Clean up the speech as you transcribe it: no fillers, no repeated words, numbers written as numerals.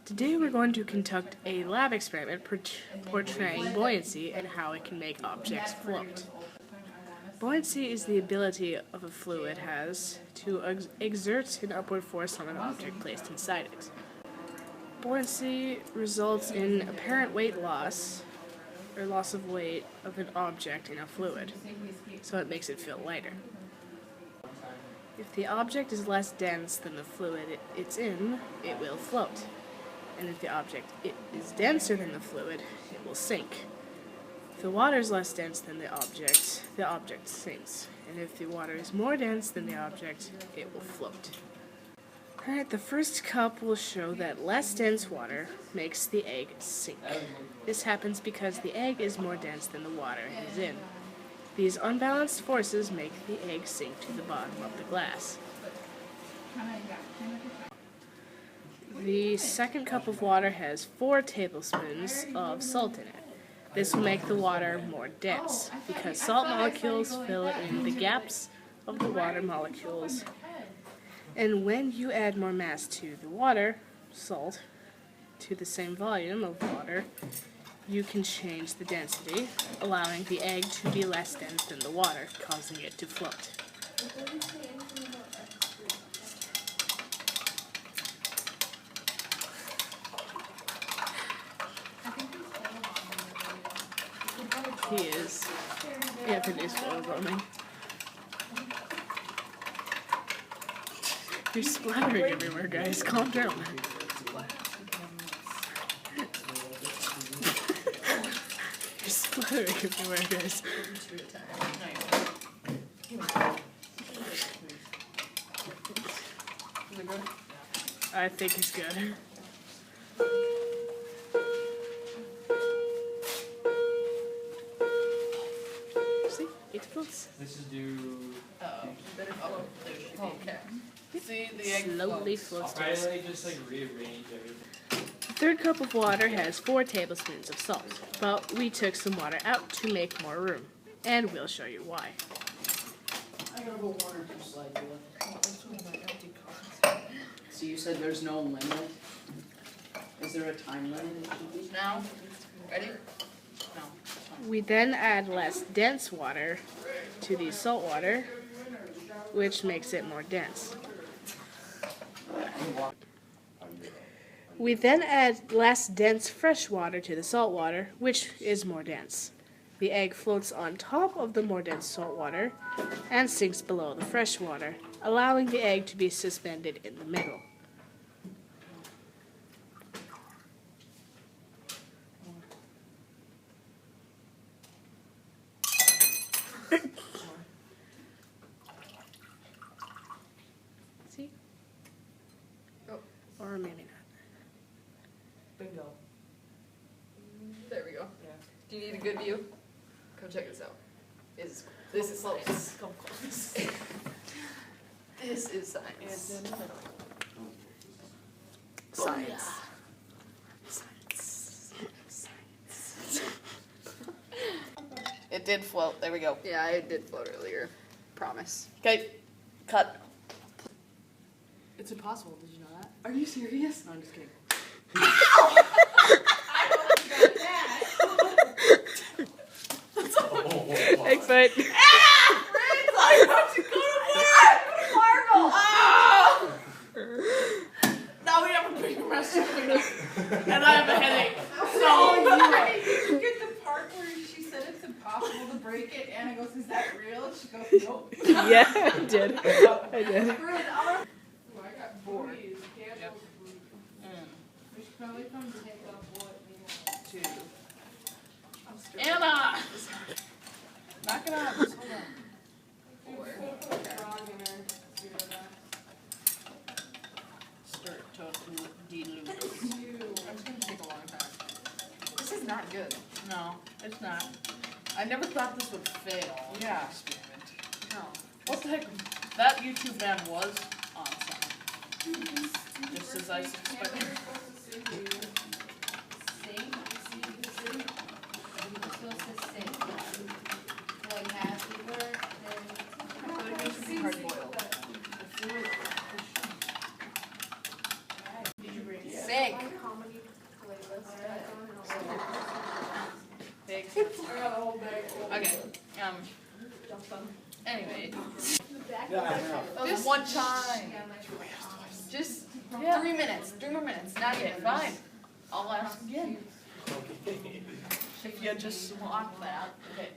Today we're going to conduct a lab experiment portraying buoyancy and how it can make objects float. Buoyancy is the ability of a fluid has to exert an upward force on an object placed inside it. Buoyancy results in apparent weight loss, or loss of weight of an object in a fluid, so it makes it feel lighter. If the object is less dense than the fluid it's in, it will float. And if the object is denser than the fluid, it will sink. If the water is less dense than the object sinks. And if the water is more dense than the object, it will float. Alright, the first cup will show that less dense water makes the egg sink. This happens because the egg is more dense than the water it is in. These unbalanced forces make the egg sink to the bottom of the glass. The second cup of water has 4 tablespoons of salt in it. This will make the water more dense because salt molecules fill in the gaps of the water molecules. And when you add more mass to the water, salt, to the same volume of water, you can change the density, allowing the egg to be less dense than the water, causing it to float. He is. Anthony's photobombing. You're splattering everywhere, guys. Calm down. You're splattering everywhere, guys. I think he's good. See? It floats. This is due. Okay. See, the egg Slowly floats to the I'll side. probably just like rearrange everything. The third cup of water has 4 tablespoons of salt, but we took some water out to make more room, and we'll show you why. I gotta go 1 or 2 slides left. So you said there's no limit? Is there a time limit? Now? Ready? No. We then add less dense water to the salt water, which makes it more dense. We then add less dense fresh water to the salt water, which is more dense. The egg floats on top of the more dense salt water and sinks below the fresh water, allowing the egg to be suspended in the middle. See? Oh. Or maybe not. Bingo. There we go. Yeah. Do you need a good view? Come check this out. This is close. Come close. This is science. Science. Science. It did float. There we go. Yeah, it did float earlier. Promise. Okay. Cut. It's impossible. Did you know that? Are you serious? No, I'm just kidding. Thanks, mate. I'm about to go to work! Marvel! Oh! Now we have a big restaurant and I have a headache. So You get the part where she said it's impossible to break it, Anna goes, "Is that real?" She goes, "Nope." Yeah, I did. I did. I got bored. Yep. We should probably come to take off what we have. Anna! Knock it off. Hold on. Start total dilute. It's gonna take a long time. This is not good. No, it's not. I never thought this would fail. Yeah. Experiment. No. What the heck? That YouTube man was on something. Just as I suspected. Hard boiled. Sink. big. I got a whole bag full. Okay, anyway. Yeah, Just one time. Just 3 minutes, 3 more minutes, not yet, fine. I'll ask again. If you just swap that, okay.